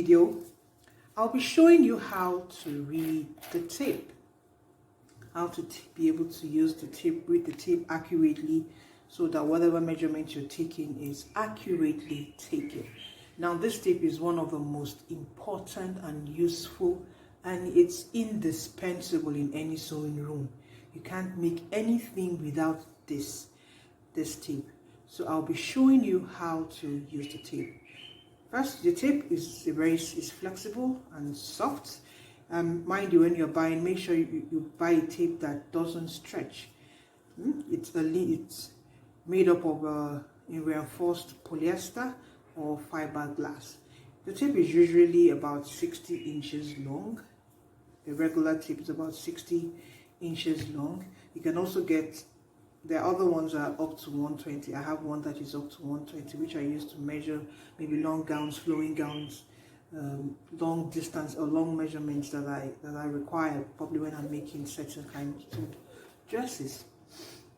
video, I'll be showing you how to read the tape, how to be able to use the tape, read the tape accurately, so that whatever measurement you're taking is accurately taken. Now, this tape is one of the most important and useful, and it's indispensable in any sewing room. You can't make anything without this tape. So I'll be showing you how to use the tape. First, the tape is flexible and soft. Mind you, when you're buying, make sure you buy a tape that doesn't stretch. It's made up of reinforced polyester or fiberglass. The tape is usually about 60 inches long. The regular tape is about 60 inches long. You can also get, there are other ones that are up to 120. I have one that is up to 120, which I use to measure maybe long gowns, flowing gowns, long distance or long measurements that I require, probably when I'm making certain kinds of dresses.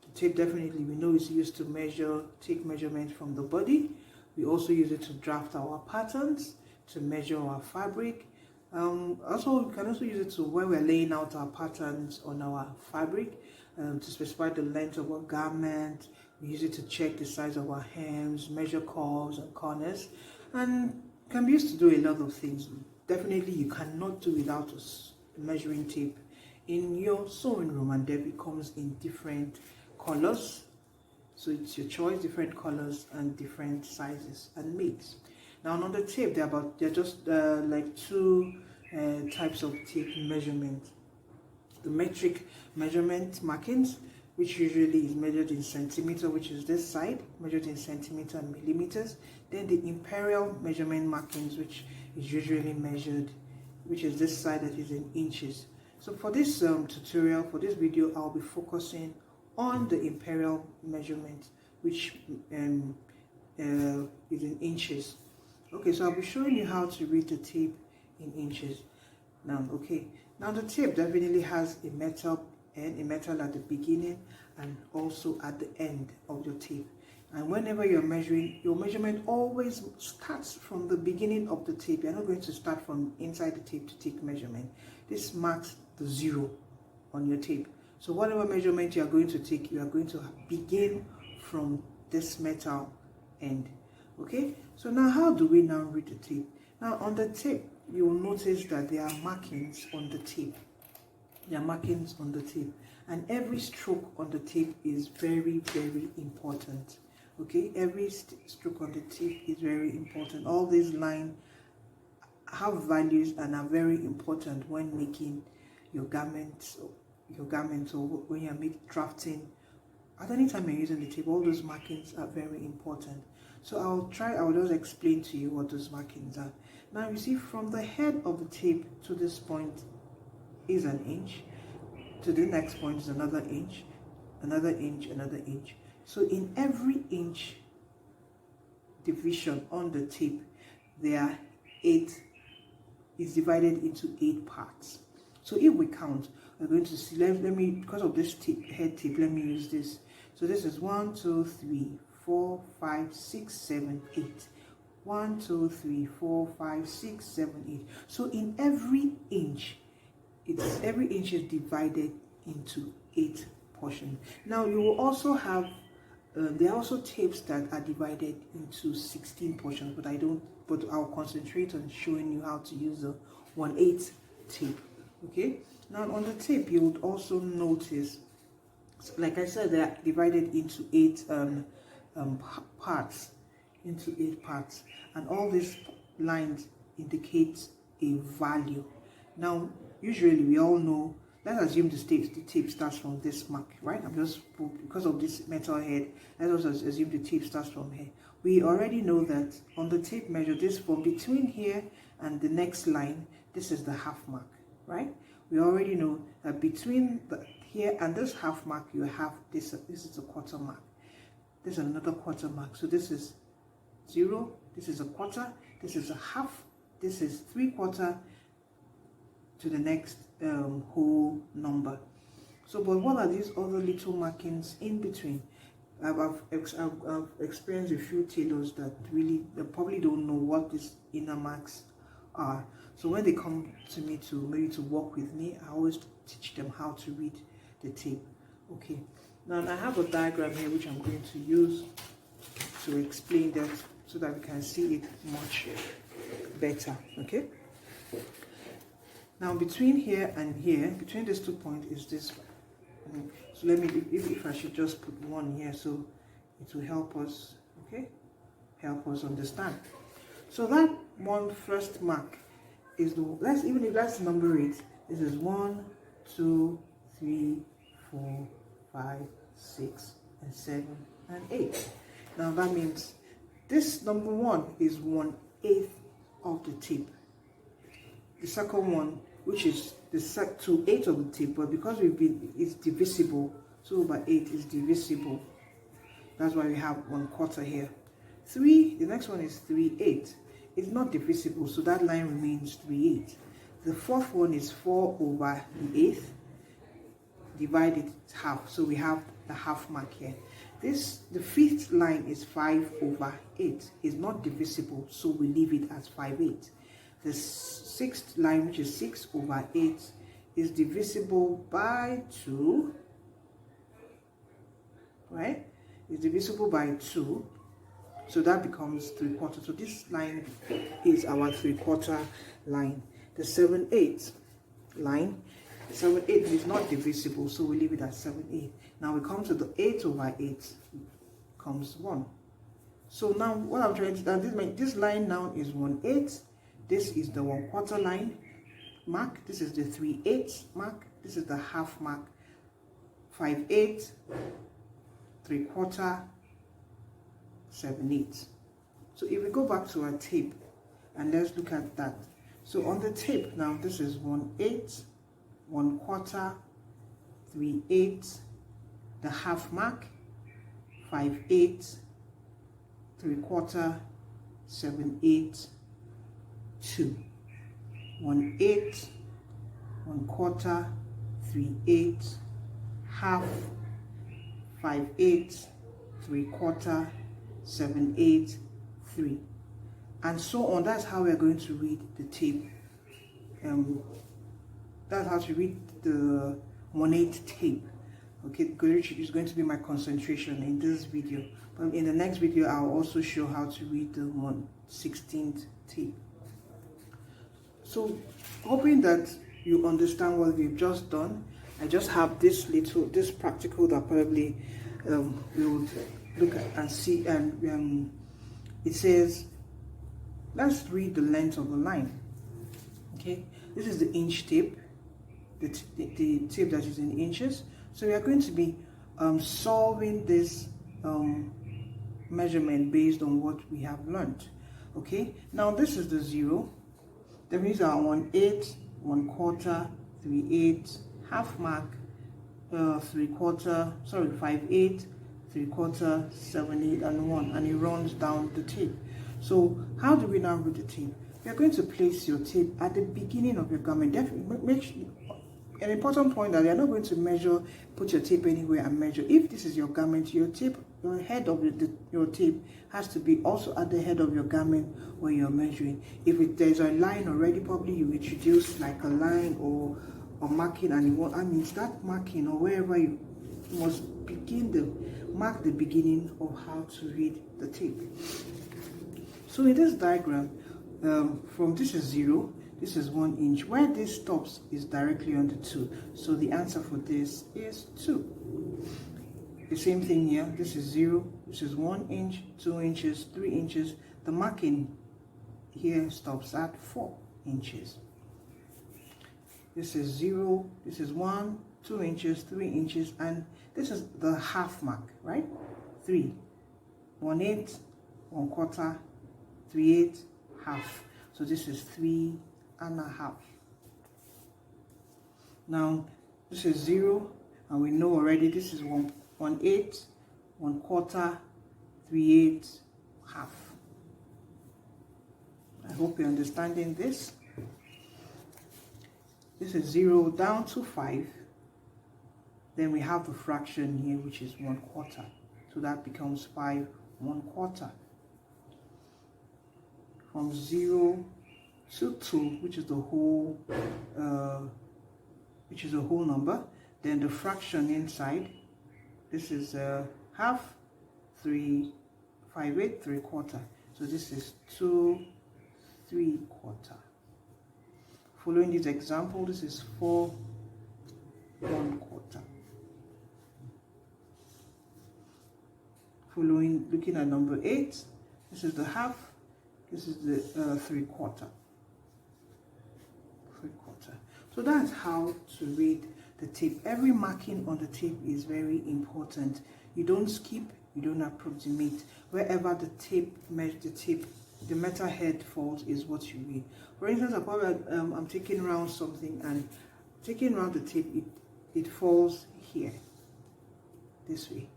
The tape, definitely, we know, is used to take measurements from the body. We also use it to draft our patterns, to measure our fabric. Also, we can also use it to, when we're laying out our patterns on our fabric, to specify the length of our garment. We use it to check the size of our hems, measure curves and corners, and can be used to do a lot of things. Definitely, you cannot do without a measuring tape in your sewing room, and there comes in different colors. So it's your choice, different colors and different sizes and makes. Now, on the tape, they're just like two types of tape measurement. The metric measurement markings, which usually is measured in centimeter, which is this side, measured in centimeter and millimeters. Then the imperial measurement markings, which is usually measured, which is this side, that is in inches. So for this tutorial, for this video, I'll be focusing on the imperial measurement, which is in inches. Okay, so I'll be showing you how to read the tape in inches. Now the tape definitely has a metal at the beginning and also at the end of your tape. And whenever you're measuring, your measurement always starts from the beginning of the tape. You're not going to start from inside the tape to take measurement. This marks the 0 on your tape. So whatever measurement you are going to take, you are going to begin from this metal end. Okay, so now how do we now read the tape? Now on the tape, you will notice that there are markings on the tape. There are markings on the tape, and every stroke on the tape is very, very important. Okay, every stroke on the tape is very important. All these lines have values and are very important when making your garments, or when you're drafting. At any time you're using the tape, all those markings are very important. So I'll just explain to you what those markings are. Now you see, from the head of the tape to this point is an inch, to the next point is another inch, another inch, another inch. So in every inch division on the tape, there are 8, is divided into 8 parts. So if we count, we're going to see, let me, because of this head tape, let me use this. So this is 1, 2, 3, 4, 5, 6, 7, 8. 1, 2, 3, 4, 5, 6, 7, 8. So in every inch, every inch is divided into 8 portions. Now you will also have, there are also tapes that are divided into 16 portions, but I'll concentrate on showing you how to use the 1/8 tape. Okay, now on the tape, you would also notice, like I said, they are divided into 8 parts, and all these lines indicate a value. Now, usually we all know, let's assume the tape starts from this mark, right? Because of this metal head, let's also assume the tape starts from here. We already know that on the tape measure, this from between here and the next line, this is the half mark, right? We already know that between here and this half mark, you have this is a quarter mark. This is another quarter mark. So this is 0, this is a quarter, this is a half, this is 3/4 to the next whole number. So, but what are these other little markings in between? I've experienced a few tailors that probably don't know what these inner marks are. So when they come to me to maybe to work with me, I always teach them how to read the tape. Okay, now I have a diagram here which I'm going to use to explain that so that we can see it much better. Okay, now between here and here, between these 2 points is this. So let me, if I should just put 1 here, so it will help us, okay, help us understand. So that one first mark is the, let's number it. This is 1, 2, 3, 4, 5, 6, and 7, and 8. Now that means this number 1 is 1/8 of the tape. The second one, which is the 2/8 of the tape, but because it's divisible, 2/8 is divisible. That's why we have 1/4 here. 3, the next one is 3/8. It's not divisible, so that line remains 3/8. The fourth one is 4/8, divided half, so we have the half mark here. The fifth line is 5/8. It's not divisible, so we leave it as 5/8. The sixth line, which is 6/8, is divisible by 2, right? It's divisible by 2, so that becomes 3/4. So this line is our 3/4 line. The 7/8 line, 7/8 is not divisible, so we leave it at 7/8. Now we come to the 8/8, comes 1. So now what I'm trying to do, this line now is 1/8. This is the 1/4 line mark. This is the 3/8 mark. This is the half mark. 5/8, 3/4, 7/8. So if we go back to our tape and let's look at that. So on the tape now, this is 1/8, 1/4, 3/8, the half mark, 5/8, 3/4, 7/8, 2. 1/8, 1/4, 3/8, half, 5/8, 3/4, 7/8, 3, and so on. That's how we're going to read the tape. That's how to read the 1/8 tape. Okay, which is going to be my concentration in this video. But in the next video, I'll also show how to read the 1/16 tape. So, hoping that you understand what we've just done, I just have this practical that probably we'll look at and see. And it says, let's read the length of the line. Okay, this is the inch tape, the tape that is in inches. So we are going to be solving this measurement based on what we have learned. Okay, now this is the 0. That means our 1/8, 1/4, 3/8, half mark, 3/4, sorry, 5/8, 3/4, 7/8, and 1, and it runs down the tape. So how do we now read the tape? You're going to place your tape at the beginning of your garment. Definitely make sure, an important point that you're not going to measure, put your tape anywhere and measure. If this is your garment, your tape, your head of your tape has to be also at the head of your garment where you're measuring. If there's a line already, probably you introduce like a line or marking, and that marking or wherever you must mark the beginning of how to read the tape. So in this diagram, from this is 0, this is 1 inch. Where this stops is directly on the 2. So the answer for this is 2. The same thing here. This is 0. This is 1 inch, 2 inches, 3 inches. The marking here stops at 4 inches. This is 0. This is 1, 2 inches, 3 inches, and this is the half mark, right? 3. 1/8, 1/4, 3/8, half. So this is 3.5. Now this is 0, and we know already this is 1/8, 1/4, 3/8, half. I hope you're understanding this. This is 0 down to 5. Then we have the fraction here, which is 1/4. So that becomes 5 1/4. From 0 to 2, which is the whole number. Then the fraction inside, this is half, 3, 5, 8, 3/4. So this is 2 3/4. Following this example, this is 4 1/4. Following, looking at number 8, this is the half, this is the 3/4. So that's how to read the tape. Every marking on the tape is very important. You don't skip, you don't approximate. Wherever the the metal head falls is what you read. For instance, I'm taking around something and taking around the tape, it falls here, this way.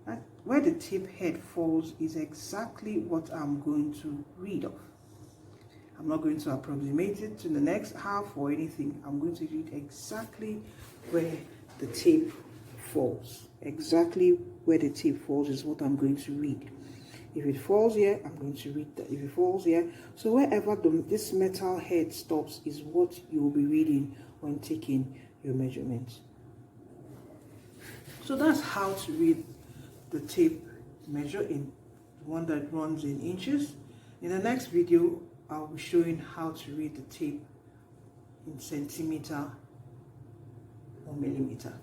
And where the tape head falls is exactly what I'm going to read off. I'm not going to approximate it to the next half or anything. I'm going to read exactly where the tape falls. Exactly where the tape falls is what I'm going to read. If it falls here, I'm going to read that. If it falls here, so wherever this metal head stops is what you will be reading when taking your measurements. So that's how to read the tape measure, in one that runs in inches. In the next video, I'll be showing how to read the tape in centimeter or millimeter.